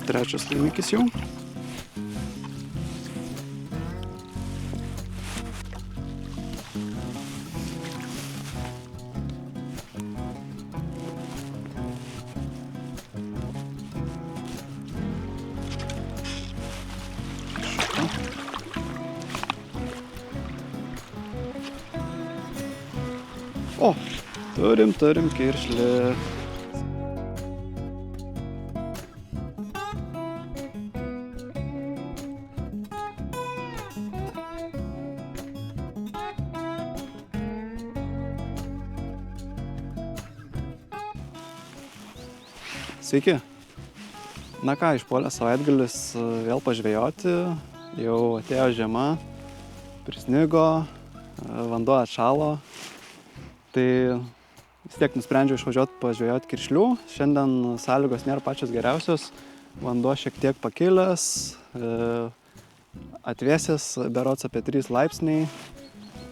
Trečias laimikis jau. O, turim kiršlį. Sveiki. Na ką, išpuolė savaitgalis vėl pažvejoti, jau atėjo žiema, prisnigo, vanduo atšalo. Tai vis tiek nusprendžiau išvažiuoti pažvejoti kiršlių. Šiandien sąlygos nėra pačios geriausios, vanduo šiek tiek pakilęs, atvėsęs, berods apie 3 laipsniai.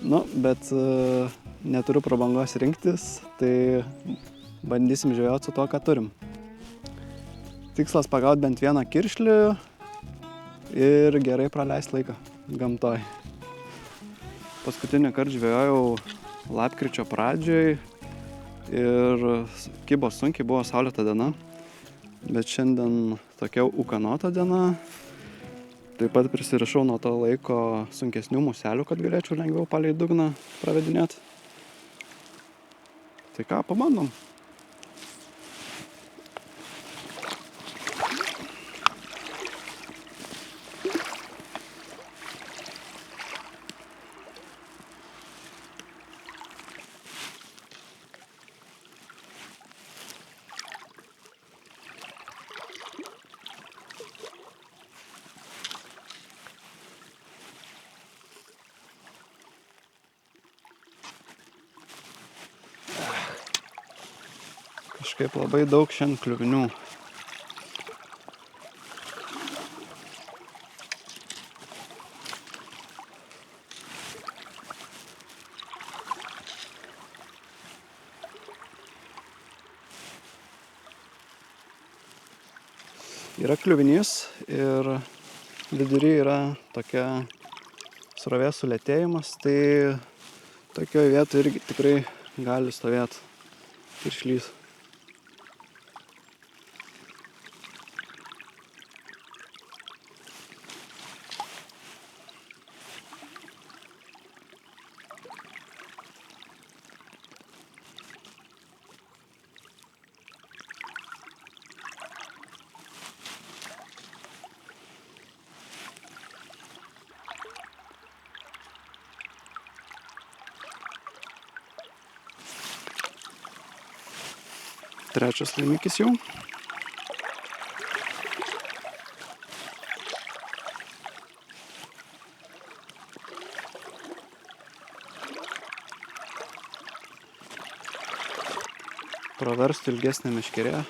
Nu, bet neturiu prabangos rinktis, tai bandysim žvejoti su to, ką turim. Tikslas pagauti bent vieną kiršlį ir gerai praleisti laiką gamtoj. Paskutinį kartą žvejojau lapkričio pradžioj ir kibo sunkiai, buvo saulėta diena, bet šiandien tokia ūkanota diena. Taip pat prisirašau nuo to laiko sunkesnių muselių, kad galėčiau lengviau palei dugną pravedinėti. Tai ką, pabandom. Kažkaip labai daug šiandien kliuvinių. Yra kliuvinys ir vidury yra tokia srovės sulėtėjimas, tai tokioje vietoje irgi tikrai gali stovėti kiršlys. Trečias laimikis jau. Praverstų ilgesnė meškerė.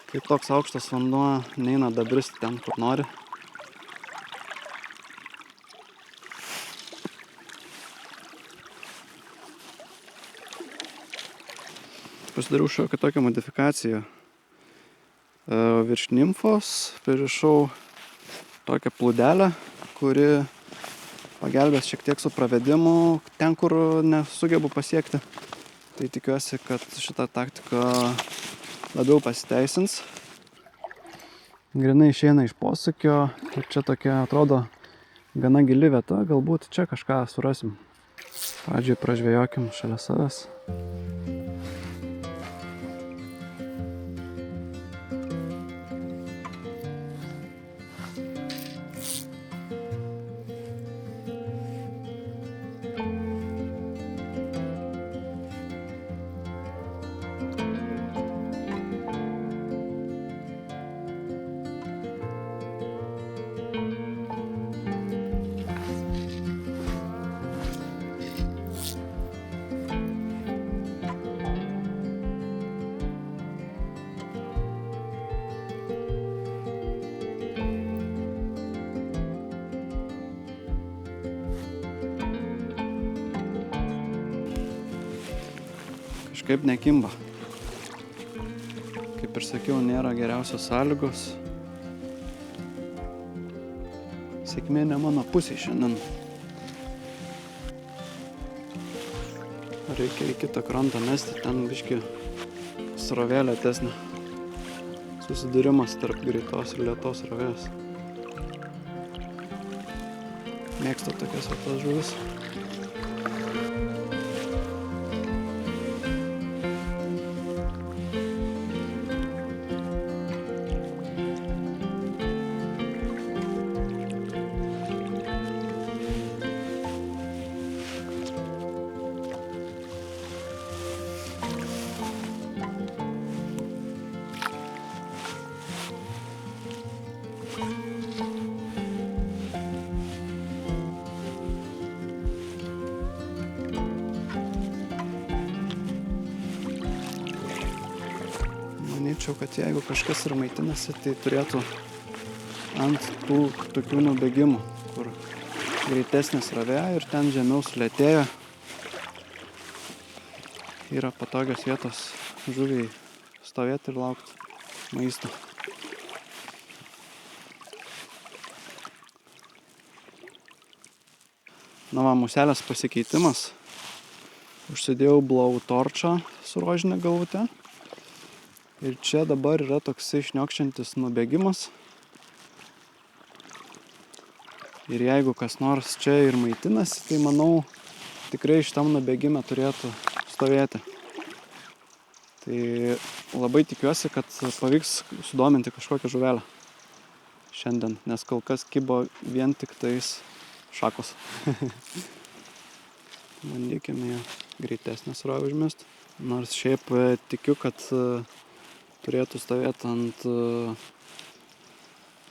Kai toks aukštas vanduo neina dabristi ten, kur nori. Pasidariau šiokią tokią modifikaciją. Virš nimfos pririšau tokią plūdelę, kuri pagelbės šiek tiek su pravedimu ten, kur nesugebu pasiekti. Tai tikiuosi, kad šita taktika labiau pasiteisins. Grinai išeina iš posūkio ir čia tokia atrodo gana gili vieta, galbūt čia kažką surasim. Pradžiai pražvejokim šalia savęs. Kažkaip nekimba. kaip ir sakiau, nėra geriausios sąlygos. Sėkmė ne mano pusė šiandien. Reikia į kitą krantą mesti, ten biškį srovė lėtesnė. Susidūrimas tarp greitos ir lėtos srovės. Mėgstu tokias vietas žuvis. Manyčiau, kad jeigu kažkas ir maitinasi, tai turėtų ant tų tokių nubėgimų, kur greitesnė srovė ir ten žemiau sulėtėja. Yra patogios vietos žuviai stovėti ir laukti maisto. Na va, muselės pasikeitimas. Užsidėjau blautorčą su rožinė galvute. Ir čia dabar yra toksai šniokščiantis nubėgimas. Ir jeigu kas nors čia ir maitinasi, tai manau, tikrai šitam nubėgime turėtų stovėti. Tai labai tikiuosi, kad pavyks sudominti kažkokią žuvelę šiandien, nes kol kas kibo vien tik tais šakos. Bandykime greitesnę srovę užmesti. Nors šiaip tikiu, kad turėtų stovėti ant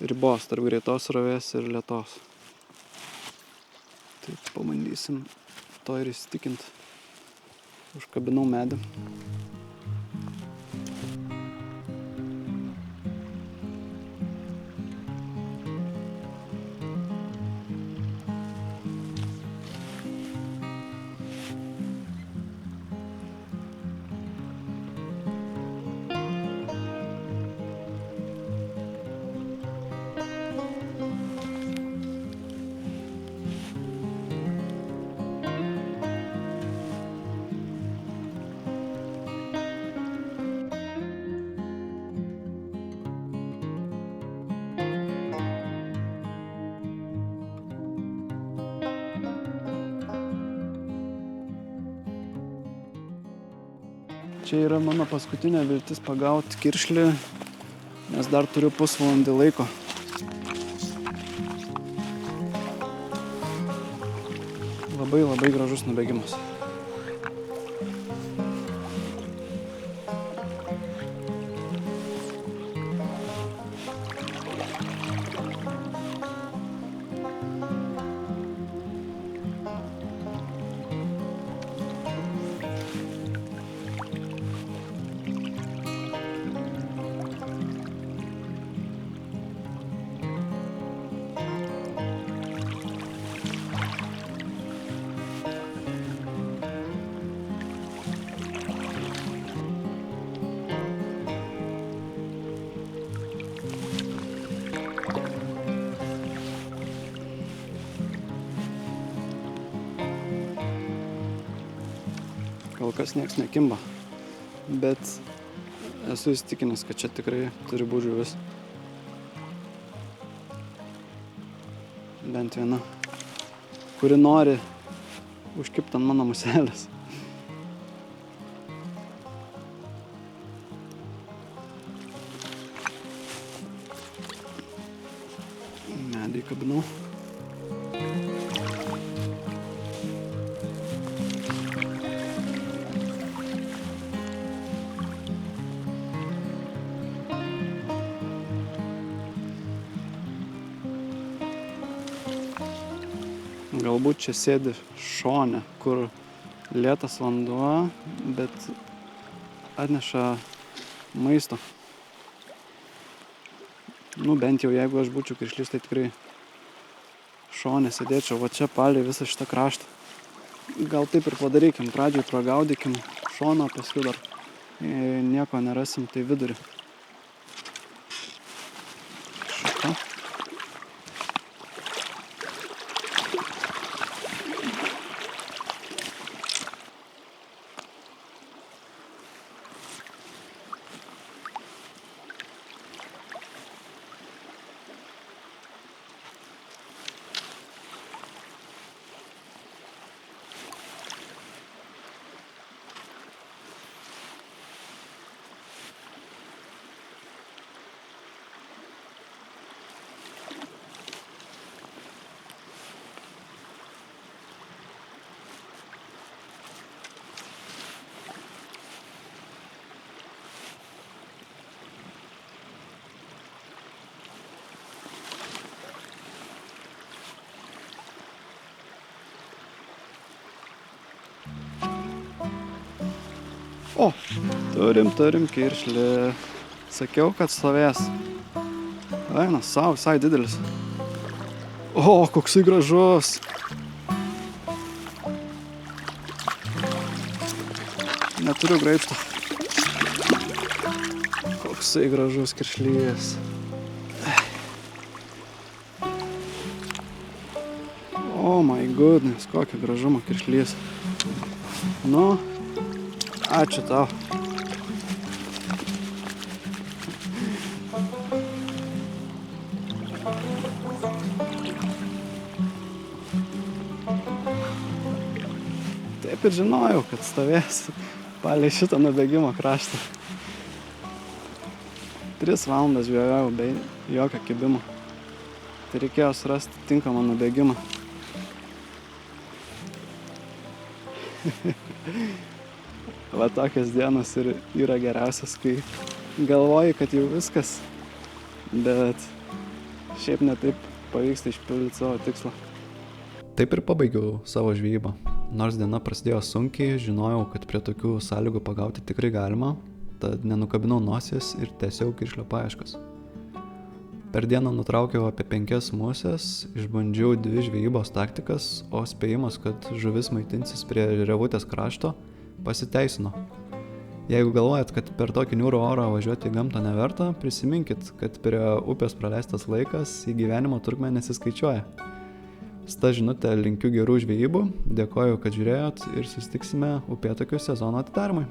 ribos tarp greitos srovės ir lėtos. Tai pabandysim to ir įsitikinti. Užkabinau medį. Čia yra mano paskutinė viltis pagauti kiršlį, nes dar turiu pusvalandį laiko. Labai gražus nubėgimas. Kol kas nieks nekimba, bet esu įsitikinęs, kad čia tikrai turi būti žuvis. Bent viena, kuri nori užkibti ant mano muselės. Medį kabinau. Galbūt čia sėdi šone, kur lėtas vanduo, bet atneša maisto. Bent jau jeigu aš būčiau kiršlys, tai tikrai šone sėdėčiau, va čia palei visą šitą kraštą. Gal taip ir padarykim, pradžiai pragaudykim šoną, paskui dar nieko nerasim, tai vidurį. O, turim kiršlį. Sakiau, kad stovės. Eina, savo, visai didelis. O, koksai gražus. Neturiu graibšto. Koksai gražus kiršlys. Oh my goodness, kokio gražumo kiršlys. Nu, ačiū tau. Taip ir žinojau, kad stovės palei šitą nubėgimo kraštą. 3 valandas žvejojau be jokio kibimo. Tai reikėjo surasti tinkamą nubėgimą. Va tokios dienos ir yra geriausias, kai galvoji, kad jau viskas, bet šiaip netaip pavyksta išpildyti savo tikslą. Taip ir pabaigiau savo žvejybą. Nors diena prasidėjo sunkiai, žinojau, kad prie tokių sąlygų pagauti tikrai galima, tad nenukabinau nosies ir tęsiau kiršlio paieškas. Per dieną nutraukiau apie 5 musės, išbandžiau 2 žvejybos taktikas, o spėjimas, kad žuvis maitinsis prie Revutės krašto, pasiteisino. Jeigu galvojat, kad per tokį niūrų orą važiuoti į gamtą neverta, prisiminkit, kad prie upės praleistas laikas į gyvenimo trukmę nesiskaičiuoja. Su ta žinutė linkiu gerų žvejybų, dėkoju, kad žiūrėjot ir susitiksime upėtakių sezono atidarymui.